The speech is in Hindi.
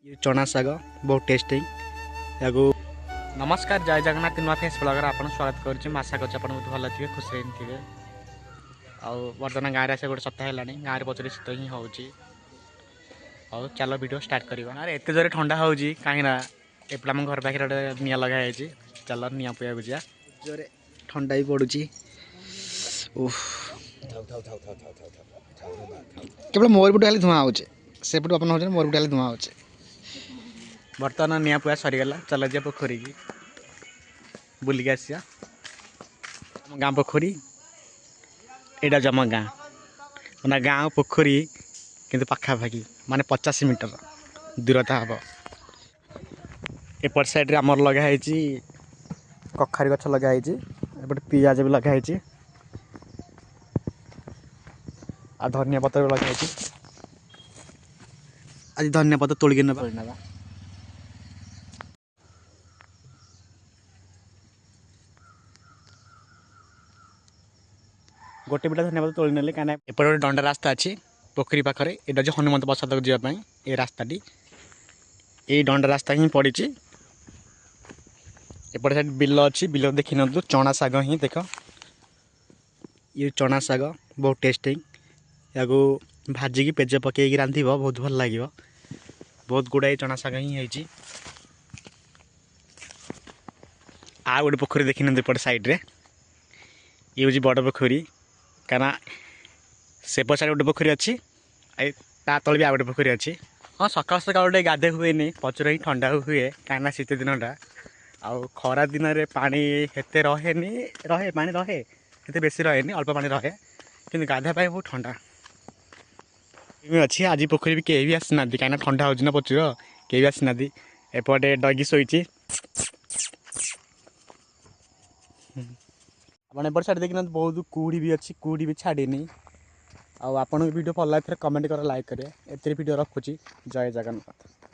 ये चना शाग बहुत टेस्टी या नमस्कार जय जगन्नाथ नुआ फेस ब्लॉगर आपन स्वागत करुच्ची आशा कर बहुत भल थे खुश थे बर्तमान गाँव से गोटे सप्ताह है गाँव में पचर शीत ही हो चलो वीडियो स्टार्ट करवा अरे एत जोरे ठंडा हो कहीं एपटे आम घर पाखे गोटे निआ लगाई चल निआ पुआ जा जोरे ठंडा भी पड़ुची केवल मोर पटे खाली धुआं होचे सेपटू अपन हो मोर पटे खाली धुआं होचे बर्तमान निआ पुआ सरीगला चल जा पोखरी की बुलिक आसिया गाँ पोखरी एटा जम गाँ मैंने गाँ पोखरी किंतु पाखापाखि माने 50 मीटर दूरता हम एपट साइड रे आमर लगाई कखारी गछ लगाई एपटे पियाज भी लगाई आ धनिया पत्र भी लगाई आज धनिया पत्र तोड़ ना गोटे बिटा धनिया पत्र तोड़ ना कहीं एपटे गोटे दंडा रास्ता अच्छी पोखरी पाखे यहाँ जो हनुमंत प्रसाद जावाई ये रास्ताटी ये दंडा रास्ता ही पड़ी एपटे साइड बिल अच्छी बिल देखी न चना शाग ही देख ये चना शाग बहुत टेस्टी या भाजिकी पेज पकईकि रांध बहुत भल लगे बहुत गुड़ाए चना शाग ही आ गोटे पोखरी देखी न एपटे साइड रे ये हूँ बड़ पोखरी कहीं सेपट साइड गोटे पोखरी अच्छी ता तल भी आ गोटे पोखरी अच्छी हाँ सकाल सकाल गोटे गाधे हुए पचर ही ठंडा हुए कहीं शीत दिनटा आउ खरा दिन में पानी हेते रहे रहे पानी रहे हेते बेसी रहे अल्प पानी रहे कि गाधा बहुत ठंडा अच्छी आज पोखरी भी कहीं भी आसीना कहीं ठंडा हो प्रचुर कहीं भी आसीना एपटे डगी शोची आपड़ साइड देखना बहुत कुड़ी भी अच्छी कुड़ी भी छाड़नी आपन वीडियो भल लगे कमेंट कर लाइक करें एत वीडियो रखुची जय जगन्नाथ।